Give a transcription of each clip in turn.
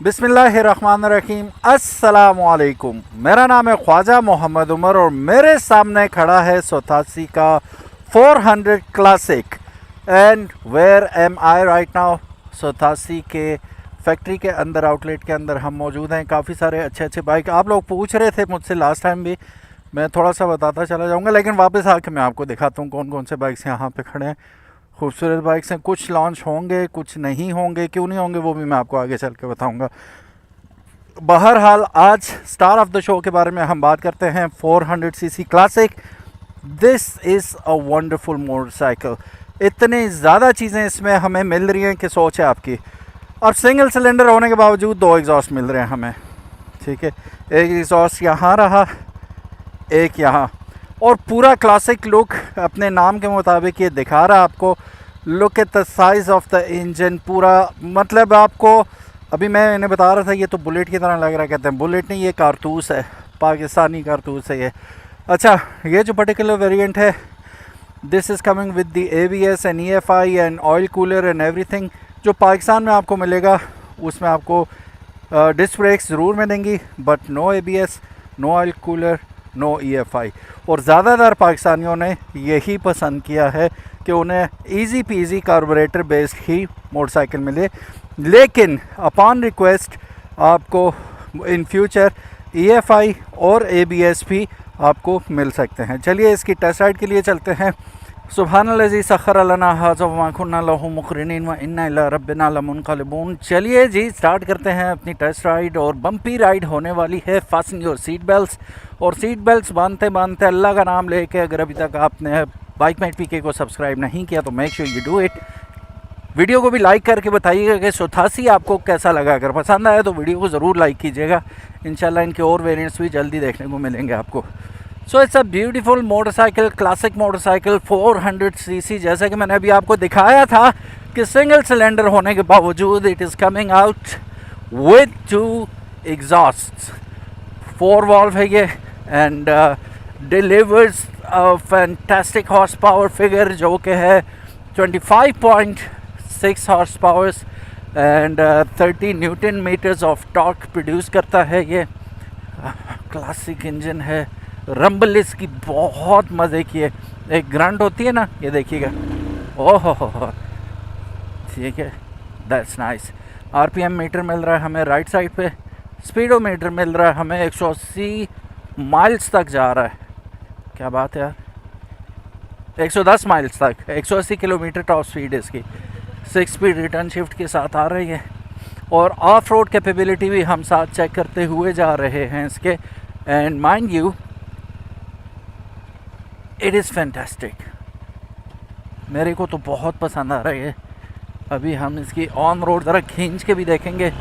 बिस्मिल्लाहिर्रहमानिर्रहीम। अस्सलामुअलैकुम। मेरा नाम है ख्वाजा मोहम्मद उमर और मेरे सामने खड़ा है 87 का 400 classic. And where am I right now? 87 के फैक्ट्री के अंदर, आउटलेट के अंदर हम मौजूद हैं। काफ़ी सारे अच्छे बाइक आप लोग पूछ रहे थे मुझसे लास्ट टाइम भी, मैं थोड़ा सा बताता चला जाऊँगा, लेकिन वापस आके मैं आपको दिखाता हूँ कौन कौन से बाइक्स यहाँ पे खड़े हैं। खूबसूरत बाइक्स हैं, कुछ लॉन्च होंगे कुछ नहीं होंगे, क्यों नहीं होंगे वो भी मैं आपको आगे चल के बताऊँगा। बहरहाल आज स्टार ऑफ द शो के बारे में हम बात करते हैं 400 CC classic. This is a wonderful motorcycle. इतनी ज़्यादा चीज़ें इसमें हमें मिल रही हैं कि सोच है आपकी। अब सिंगल सिलेंडर होने के बावजूद 2 एग्जॉस्ट मिल रहे हैं हमें, ठीक है। एक एग्जॉस्ट यहाँ रहा, एक यहाँ, और पूरा क्लासिक लुक अपने नाम के मुताबिक ये दिखा रहा है आपको। Look at the size of the engine, पूरा मतलब आपको अभी मैं इन्हें बता रहा था ये तो बुलेट की तरह लग रहा है। कहते हैं बुलेट नहीं, ये कारतूस है, पाकिस्तानी कारतूस है ये। अच्छा, ये जो पर्टिकुलर वेरिएंट है, this is coming with the ABS and EFI and oil cooler and everything. जो पाकिस्तान में आपको मिलेगा उसमें आपको डिस्क ब्रेक्स ज़रूर मिलेंगी, but no ABS, no oil cooler, no EFI। और ज़्यादातर पाकिस्तानियों ने यही पसंद किया है कि उन्हें इजी पीजी कार्बोरेटर बेस्ड ही मोटरसाइकिल मिले, लेकिन अपॉन रिक्वेस्ट आपको इन फ्यूचर EFI और ABS भी आपको मिल सकते हैं। चलिए इसकी टेस्ट राइड के लिए चलते हैं। सुब्हानल्लाज़ी सख्खर लना हाज़ा व मा कुन्ना लहू मुक़रिनीन व इन्ना इला रब्बिना लमुनक़लिबून। चलिए जी स्टार्ट करते हैं अपनी टेस्ट राइड, और बम्पी राइड होने वाली है। फास्टन योर सीट बेल्ट्स, और सीट बेल्ट्स बांधते बांधते अल्लाह का नाम लेके, अगर अभी तक आपने बाइकमेट PK को सब्सक्राइब नहीं किया तो make sure you do it. Video को भी लाइक करके बताइएगा कि 87 आपको कैसा लगा। अगर पसंद आया तो वीडियो को ज़रूर लाइक कीजिएगा। इंशाल्लाह इनके और वेरिएंट्स भी जल्दी देखने को मिलेंगे आपको। So it's a beautiful motorcycle, classic motorcycle 400 CC. जैसा कि मैंने अभी आपको दिखाया था कि सिंगल सिलेंडर होने के बावजूद it is coming out with 2 exhaust. 4 valve है ये, and delivers fantastic horse power figure जो कि है 25.6 horse powers and 30 newton meters of torque produce करता है ये। क्लासिक इंजन है, रंबल इसकी बहुत मज़े की है। एक ग्रंट होती है ना, ये देखिएगा, ओह हो, ठीक है, दैट्स नाइस। RPM मीटर मिल रहा है हमें राइट साइड पे, स्पीडोमीटर मिल रहा है हमें 180 माइल्स तक जा रहा है। क्या बात है यार, 110 माइल्स तक, 180 किलोमीटर टॉप स्पीड इसकी। 6 स्पीड रिटर्न शिफ्ट के साथ आ रही है, और ऑफ रोड कैपेबिलिटी भी हम साथ चेक करते हुए जा रहे हैं इसके। And mind you it is fantastic, मेरे को तो बहुत पसंद आ रही है। अभी हम इसकी ऑन रोड ज़रा खींच के भी देखेंगे।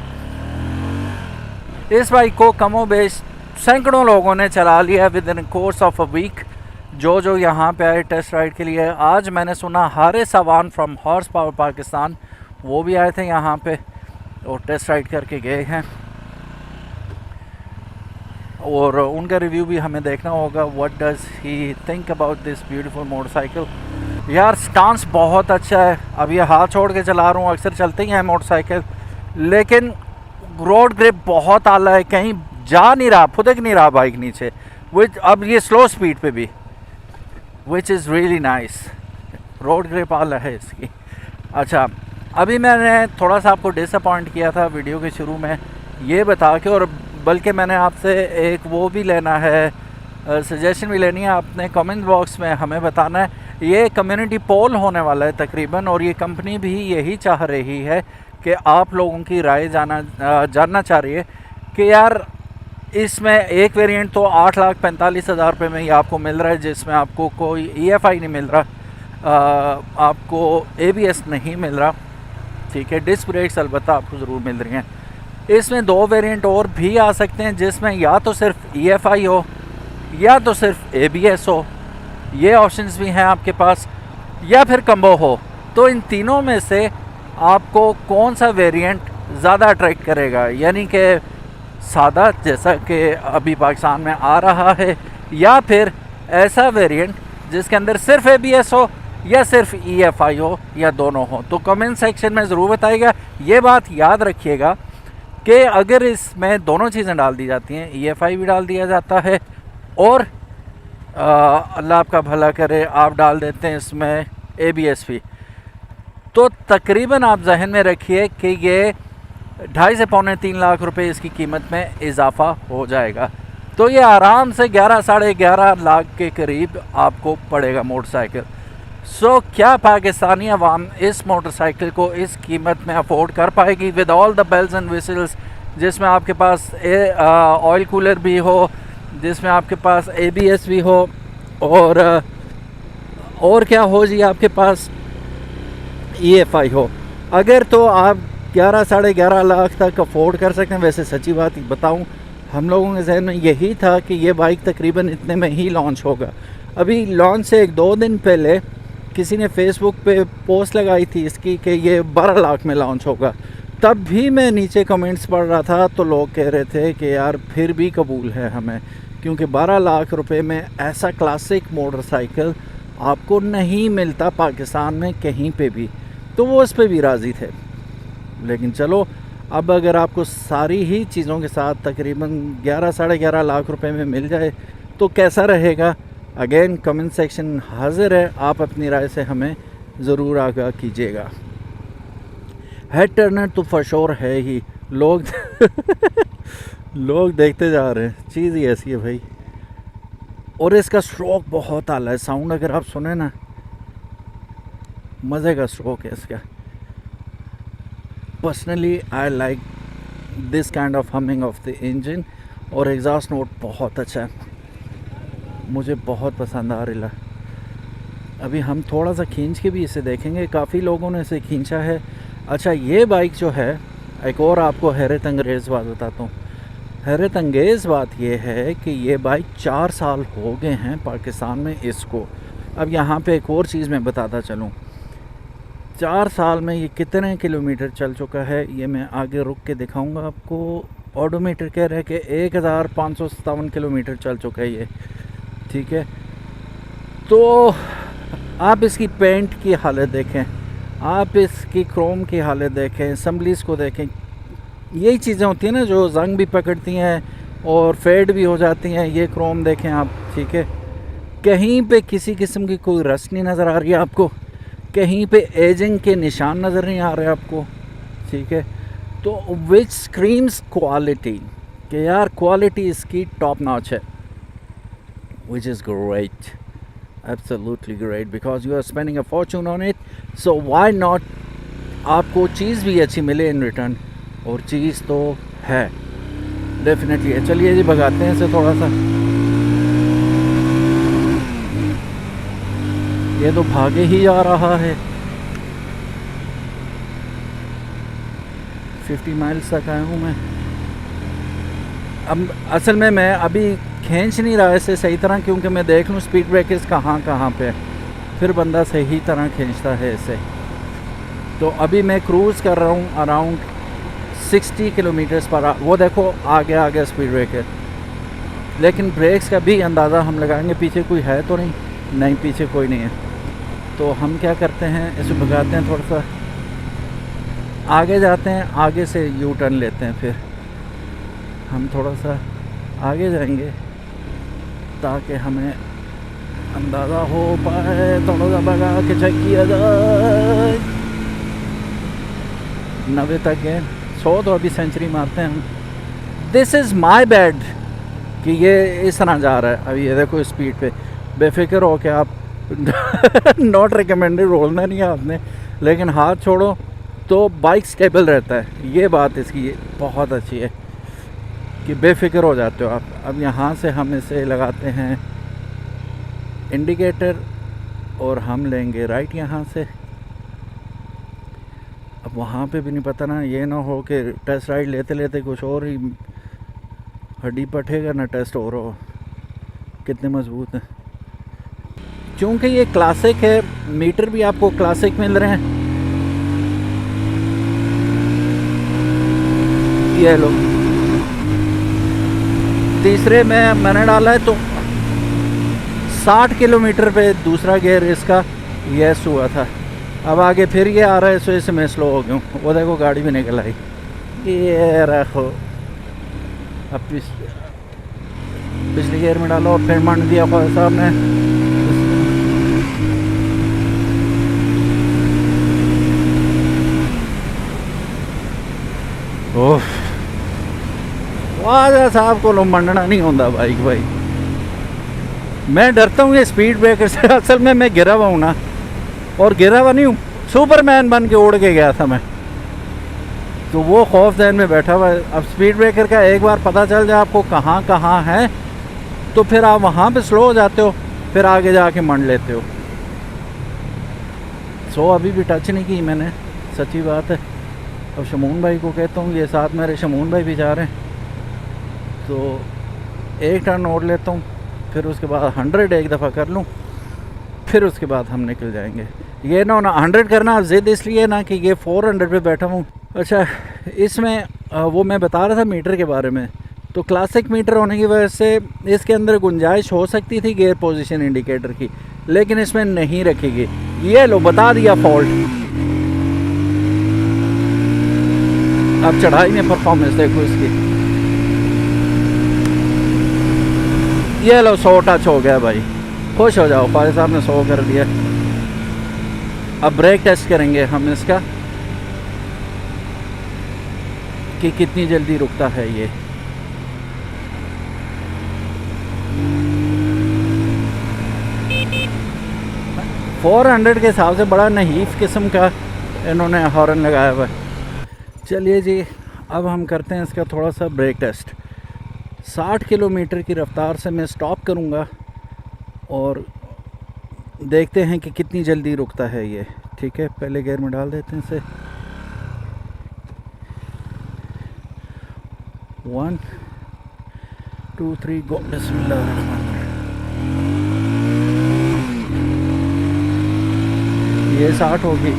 इस बाइक को कमो बेश सैकड़ों लोगों ने चला लिया within course of a week, जो यहाँ पे आए टेस्ट राइड के लिए। आज मैंने सुना Haris Awan from horse power Pakistan, वो भी आए थे यहाँ पे और टेस्ट राइड करके गए हैं, और उनका रिव्यू भी हमें देखना होगा। What does he think about this beautiful motorcycle. यार स्टांस बहुत अच्छा है। अब ये हाथ छोड़ के चला रहा हूँ, अक्सर चलते ही हैं मोटरसाइकिल, लेकिन रोड ग्रिप बहुत आला है, कहीं जा नहीं रहा, फुदक नहीं रहा बाइक नीचे, विच अब ये स्लो स्पीड पे भी, which is really nice. Road grip आला है इसकी। अच्छा, अभी मैंने थोड़ा सा आपको डिसअपॉइंट किया था वीडियो के शुरू में ये बता के, और बल्कि मैंने आपसे एक वो भी लेना है, सजेशन भी लेनी है। आपने कमेंट बॉक्स में हमें बताना है। ये कम्युनिटी पोल होने वाला है तकरीबन, और ये कंपनी भी यही चाह रही है कि आप लोगों की राय जानना चाह रही है कि यार इसमें एक वेरिएंट तो 8,45,000 रुपये में ही आपको मिल रहा है, जिसमें आपको कोई EFI नहीं मिल रहा, आपको ABS नहीं मिल रहा, ठीक है। डिस्क ब्रेक्स अलबत्ता आपको ज़रूर मिल रही हैं। इसमें 2 वेरिएंट और भी आ सकते हैं जिसमें या तो सिर्फ EFI हो या तो सिर्फ ABS हो, ये ऑप्शंस भी हैं आपके पास, या फिर कम्बो हो। तो इन तीनों में से आपको कौन सा वेरिएंट ज़्यादा अट्रैक्ट करेगा, यानी कि सादा जैसा कि अभी पाकिस्तान में आ रहा है, या फिर ऐसा वेरिएंट जिसके अंदर सिर्फ ABS हो या सिर्फ EFI हो, या दोनों हो। तो कमेंट सेक्शन में ज़रूर बताइएगा। ये बात याद रखिएगा कि अगर इसमें दोनों चीज़ें डाल दी जाती हैं, EFI भी डाल दिया जाता है और अल्लाह आपका भला करे आप डाल देते हैं इसमें ABS भी, तो तकरीबन आप जहन में रखिए कि ये 2.5 से पौने 3 लाख रुपए इसकी कीमत में इजाफा हो जाएगा। तो ये आराम से 11 साढ़े 11 लाख के करीब आपको पड़ेगा मोटरसाइकिल। सो क्या पाकिस्तानी अवाम इस मोटरसाइकिल को इस कीमत में अफोर्ड कर पाएगी with all the bells and whistles, जिसमें आपके पास ऑयल कूलर भी हो, जिसमें आपके पास ABS भी हो, और क्या हो जी आपके पास EFI हो। अगर तो आप 11 साढ़े 11 लाख तक अफोर्ड कर सकते हैं। वैसे सच्ची बात बताऊं, हम लोगों के जहन में यही था कि ये बाइक तकरीबन इतने में ही लॉन्च होगा। अभी लॉन्च से 1-2 दिन पहले किसी ने फेसबुक पे पोस्ट लगाई थी इसकी कि ये 12 लाख में लॉन्च होगा। तब भी मैं नीचे कमेंट्स पढ़ रहा था तो लोग कह रहे थे कि यार फिर भी कबूल है हमें, क्योंकि 12 लाख रुपए में ऐसा क्लासिक मोटरसाइकिल आपको नहीं मिलता पाकिस्तान में कहीं पे भी, तो वो उस पर भी राज़ी थे। लेकिन चलो, अब अगर आपको सारी ही चीज़ों के साथ तकरीबन 11 साढ़े 11 लाख रुपए में मिल जाए तो कैसा रहेगा। अगेन कमेंट सेक्शन हाजिर है, आप अपनी राय से हमें ज़रूर आगाह कीजिएगा। हेड टर्नर तो फॉर श्योर है ही, लोग लोग देखते जा रहे हैं, चीज़ ही ऐसी है भाई। और इसका स्ट्रोक बहुत आला है, साउंड अगर आप सुने ना, मज़े का स्ट्रोक है इसका। Personally I like this kind of humming of the engine, और एग्जॉस्ट नोट बहुत अच्छा है, मुझे बहुत पसंद आ रहा। अभी हम थोड़ा सा खींच के भी इसे देखेंगे, काफ़ी लोगों ने इसे खींचा है। अच्छा, ये बाइक जो है, एक और आपको हैरत अंगेज़ बात बताता हूँ। हैरत अंगेज़ बात ये है कि ये बाइक 4 साल हो गए हैं पाकिस्तान में इसको। अब यहाँ पे एक और चीज़ मैं बताता चलूँ, 4 साल में ये कितने किलोमीटर चल चुका है ये मैं आगे रुक के दिखाऊंगा आपको। ऑडोमीटर कह रहे हैं कि 1557 किलोमीटर चल चुका है ये, ठीक है। तो आप इसकी पेंट की हालत देखें, आप इसकी क्रोम की हालत देखें, असम्बलीज़ को देखें। यही चीज़ें होती हैं ना जो जंग भी पकड़ती हैं और फेड भी हो जाती हैं। ये क्रोम देखें आप, ठीक है, कहीं पे किसी किस्म की कोई रस्ट नहीं नज़र आ रही है आपको, कहीं पे एजिंग के निशान नज़र नहीं आ रहे आपको, ठीक है। तो विच स्क्रीम्स क्वालिटी, कि यार क्वालिटी इसकी टॉप नॉच है, which is great, absolutely great, because you are spending a fortune on it, so why not आपको चीज़ भी अच्छी मिले इन रिटर्न। और चीज़ तो है डेफिनेटली है। चलिए जी भगाते हैं इसे थोड़ा सा, ये तो भागे ही जा रहा है। 50 माइल्स तक आया हूँ मैं। अब असल में मैं अभी खींच नहीं रहा इसे सही तरह, क्योंकि मैं देख लूँ स्पीड ब्रेकर्स कहाँ कहाँ पे, फिर बंदा सही तरह खींचता है इसे। तो अभी मैं क्रूज़ कर रहा हूँ अराउंड 60 किलोमीटर्स पर आवर। वो देखो आगे आगे स्पीड ब्रेकर, लेकिन ब्रेक्स का भी अंदाज़ा हम लगाएंगे, पीछे कोई है तो नहीं, पीछे कोई नहीं है। तो हम क्या करते हैं, इसे भगाते हैं, थोड़ा सा आगे जाते हैं, आगे से यू टर्न लेते हैं, फिर हम थोड़ा सा आगे जाएंगे ताकि हमें अंदाज़ा हो पाए। थोड़ा सा भगा के चेक किया जाए, 90 तक है, 100 तो अभी सेंचुरी मारते हैं हम। दिस इज़ माई बैड कि ये इस तरह जा रहा है। अभी ये देखो स्पीड पे, बेफिक्र हो के आप नॉट रिकमेंडेड, रोलना नहीं है आपने, लेकिन हाथ छोड़ो तो बाइक स्टेबल रहता है। ये बात इसकी बहुत अच्छी है कि बेफिक्र हो जाते हो आप। अब यहाँ से हम इसे लगाते हैं इंडिकेटर और हम लेंगे राइट यहाँ से। अब वहाँ पे भी नहीं पता ना, ये ना हो कि टेस्ट राइड लेते लेते कुछ और ही हड्डी पटेगा ना, टेस्ट और हो कितने मजबूत हैं। क्योंकि ये क्लासिक है, मीटर भी आपको क्लासिक मिल रहे हैं। ये लो, तीसरे में मैंने डाला है तो 60 किलोमीटर पे दूसरा गियर इसका यस हुआ था। अब आगे फिर ये आ रहा है, सो इससे मैं स्लो हो गया हूँ। वो देखो गाड़ी भी निकल आई, ये रखो, अब पिछली गियर में डालो और फिर मंड दिया ख्वाजा साहब ने। ओह, ख्वाजा साहब को मंडना नहीं होता बाइक भाई। मैं डरता हूँ ये स्पीड ब्रेकर से। असल में मैं गिरा हुआ हूँ ना, और गिरा हुआ नहीं हूँ, सुपरमैन बन के उड़ के गया था मैं, तो वो खौफ जहन में बैठा हुआ है। अब स्पीड ब्रेकर का एक बार पता चल जाए आपको कहाँ कहाँ है, तो फिर आप वहाँ पे स्लो हो जाते हो, फिर आगे जाके मंड लेते हो। सो अभी भी टच नहीं की मैंने, सच्ची बात है। अब शमून भाई को कहता हूँ, ये साथ मेरे शमून भाई भी जा रहे हैं, तो एक टर्न और लेता हूँ, फिर उसके बाद 100 एक दफ़ा कर लूँ, फिर उसके बाद हम निकल जाएंगे। ये ना 100 करना ज़िद इसलिए ना कि ये 400 पे बैठा हूँ। अच्छा, इसमें वो मैं बता रहा था मीटर के बारे में, तो क्लासिक मीटर होने की वजह से इसके अंदर गुंजाइश हो सकती थी गियर पोजीशन इंडिकेटर की, लेकिन इसमें नहीं रखेगी। ये लो बता दिया फॉल्ट। अब चढ़ाई में परफॉर्मेंस देखो इसकी, ये लो 100 टच हो गया भाई, खुश हो जाओ, ख्वाजा साहब ने 100 कर दिया। अब ब्रेक टेस्ट करेंगे हम इसका कि कितनी जल्दी रुकता है ये। फोर 400 के हिसाब से बड़ा नहीफ किस्म का इन्होंने हॉर्न लगाया हुआ है। चलिए जी, अब हम करते हैं इसका थोड़ा सा ब्रेक टेस्ट। 60 किलोमीटर की रफ़्तार से मैं स्टॉप करूँगा और देखते हैं कि कितनी जल्दी रुकता है ये। ठीक है, पहले गियर में डाल देते हैं इसे। 1 2 3 गो, बिस्मिल्लाह। ये 60 होगी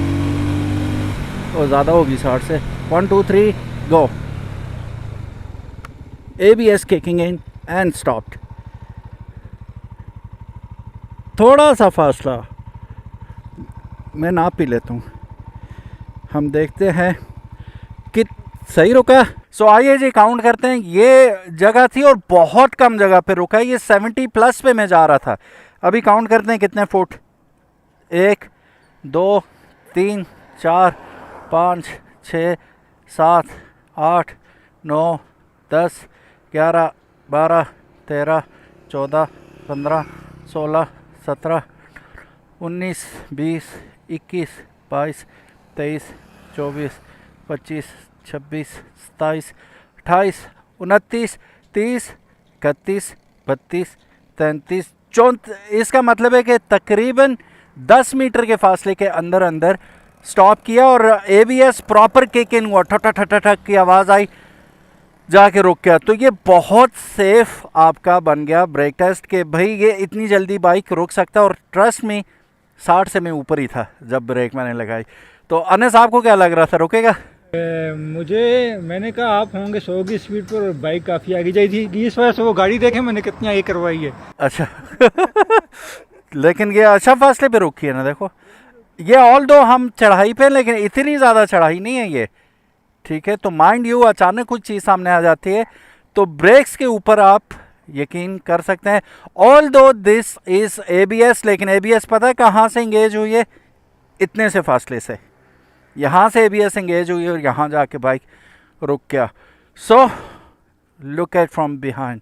और ज़्यादा होगी 60 से। 1 2 3 गो। ABS kicking in and stopped। थोड़ा सा फासला मैं नाप ही लेता हूँ, हम देखते हैं कि सही रुका। सो आइए जी काउंट करते हैं। ये जगह थी और बहुत कम जगह पे रुका है, ये 70 प्लस पे मैं जा रहा था। अभी काउंट करते हैं कितने फुट। 1 2 3 4 5 6 7 8 9 10 11 12 13 14 15 16 17 19 20 21 22 23 24 25 26 27 28 29 30 31 32 33 34। इसका मतलब है कि तकरीबन 10 मीटर के फासले के अंदर अंदर स्टॉप किया और ABS प्रॉपर किक इन हुआ, ठक ठक ठक ठक की आवाज़ आई, जाके रुक गया। तो ये बहुत सेफ आपका बन गया ब्रेक टेस्ट के भाई ये इतनी जल्दी बाइक रुक सकता है। और ट्रस्ट में 60 से मैं ऊपर ही था जब ब्रेक मैंने लगाई। तो अनस आपको क्या लग रहा था, रुकेगा? मैंने कहा आप होंगे 100 की स्पीड पर, बाइक काफ़ी आगे जाई थी, इस वजह से वो गाड़ी देखे मैंने कितनी आगे करवाई है। अच्छा लेकिन ये अच्छा फासले पे रुकी है ना, देखो ये ऑल दो हम चढ़ाई पे, लेकिन इतनी ज़्यादा चढ़ाई नहीं है ये। ठीक है, तो माइंड यू अचानक कुछ चीज़ सामने आ जाती है तो ब्रेक्स के ऊपर आप यकीन कर सकते हैं। ऑल दो दिस इज़ ABS, लेकिन ABS पता है कहाँ से इंगेज हुई है? इतने से फासले से, यहाँ से ABS इंगेज हुई है और यहाँ जाके बाइक रुक गया। So look at from behind,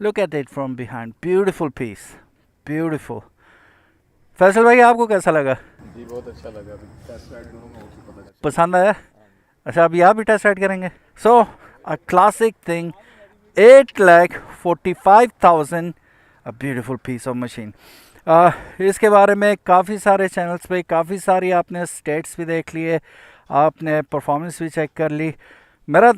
look at it from behind, beautiful piece, beautiful. Faisal भाई आपको कैसा लगा? जी बहुत अच्छा लगा, अभी टेस्ट राइड करूँगा उसी पता चलेगा। पसंद आया? अच्छा, अभी आप भी टेस्ट राइड करेंगे। So a classic thing, 8,45,000, a beautiful piece of machine. इसके बारे में काफ़ी सारे चैनल्स पे काफ़ी सारी आपने स्टेट्स भी देख लिए, आपने परफॉर्मेंस भी चेक कर ली। मेरा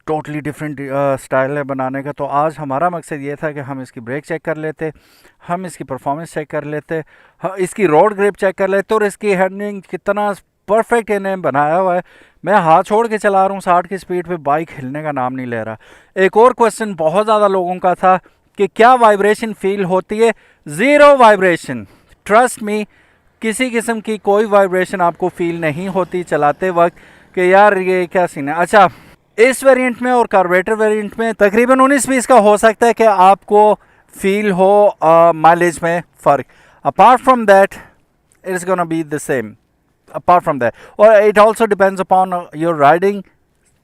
टोटली डिफरेंट स्टाइल है बनाने का। तो आज हमारा मकसद ये था कि हम इसकी ब्रेक चेक कर लेते, हम इसकी परफॉर्मेंस चेक कर लेते, इसकी रोड ग्रिप चेक कर लेते और इसकी हैंडलिंग कितना परफेक्ट इन्हें बनाया हुआ है। मैं हाथ छोड़ के चला रहा हूँ 60 की स्पीड पे, बाइक हिलने का नाम नहीं ले रहा। एक और क्वेश्चन बहुत ज़्यादा लोगों का था कि क्या वाइब्रेशन फील होती है? ज़ीरो वाइब्रेशन, ट्रस्ट मी, किसी किस्म की कोई वाइब्रेशन आपको फील नहीं होती चलाते वक्त। कि यार ये क्या सीन है। अच्छा, इस वेरिएंट में और कार्बोरेटर वेरिएंट में तकरीबन 19-20 का हो सकता है कि आपको फील हो माइलेज में फ़र्क। Apart from that it is gonna be the same apart from that, और it also depends upon your riding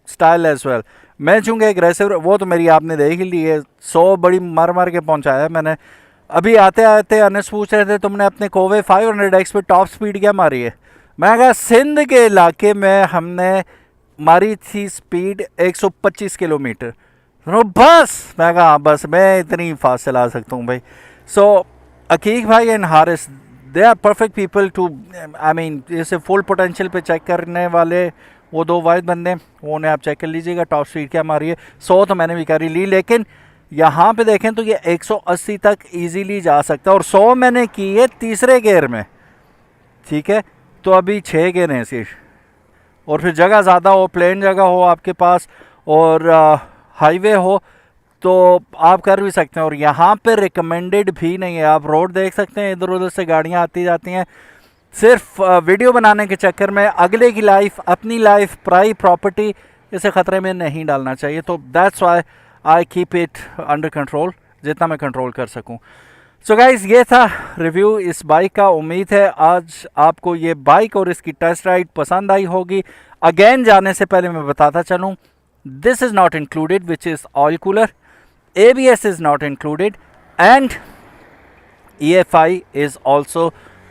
style as well. मैं चूँकि एग्रेसिव, वो तो मेरी आपने देख ही ली है, 100 बड़ी मार मार के पहुँचाया है मैंने। अभी आते आते अनस पूछ रहे थे तुमने अपने कोवे 500X पे टॉप स्पीड क्या मारी है। मैं कहा सिंध के इलाके में हमने मारी थी स्पीड 125 किलोमीटर। तो बस मैं कहा बस मैं इतनी फास्ट चला सकता हूँ भाई। सो अकीक भाई and Haris, they are perfect people to, I mean जैसे फुल पोटेंशियल पे चेक करने वाले वो दो वाइद बंदे, वो उन्हें आप चेक कर लीजिएगा टॉप स्पीड क्या मारी है। 100 तो मैंने भी करी ली, लेकिन यहाँ पे देखें तो ये 180 तक इजीली जा सकता है, और 100 मैंने की है तीसरे गियर में, ठीक है। तो अभी 6 गियर हैं सिर्फ, और फिर जगह ज़्यादा हो, प्लेन जगह हो आपके पास और हाईवे हो तो आप कर भी सकते हैं। और यहाँ पे रिकमेंडेड भी नहीं है, आप रोड देख सकते हैं इधर उधर से गाड़ियाँ आती जाती हैं। सिर्फ वीडियो बनाने के चक्कर में अगले की लाइफ, अपनी लाइफ, प्राइवेट प्रॉपर्टी इसे ख़तरे में नहीं डालना चाहिए। तो that's why I keep it under control जितना मैं कंट्रोल कर सकूं। सो गाइस, ये था रिव्यू इस बाइक का। उम्मीद है आज आपको ये बाइक और इसकी टेस्ट राइड पसंद आई होगी। अगेन जाने से पहले मैं बताता चलूं, this is not included which is oil cooler, ABS is not included, and EFI is also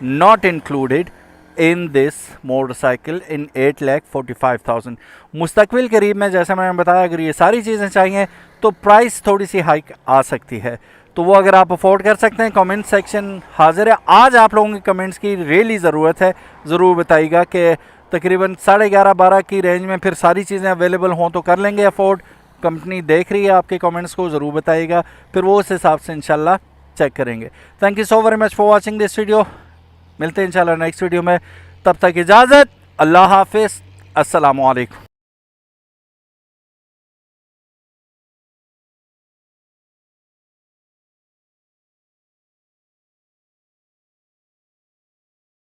not included in this motorcycle in 8,45,000। मुस्तकबिल करीब में जैसा मैंने बताया, अगर ये सारी चीज़ें चाहिए तो प्राइस थोड़ी सी हाइक आ सकती है। तो वो अगर आप अफोर्ड कर सकते हैं, कमेंट सेक्शन हाजिर है। आज आप लोगों के कमेंट्स की रियली ज़रूरत है, ज़रूर बताइएगा कि तकरीबन 11:30-12 की रेंज में फिर सारी चीज़ें अवेलेबल हों तो कर लेंगे अफोर्ड। कंपनी देख रही है आपके कमेंट्स को, ज़रूर बताइएगा, फिर वो उस हिसाब से इंशाल्लाह चेक करेंगे। Thank you so very much for watching this video. मिलते हैं इंशाल्लाह नेक्स्ट वीडियो में, तब तक इजाज़त, अल्लाह हाफिज़, अस्सलामु अलैकुम।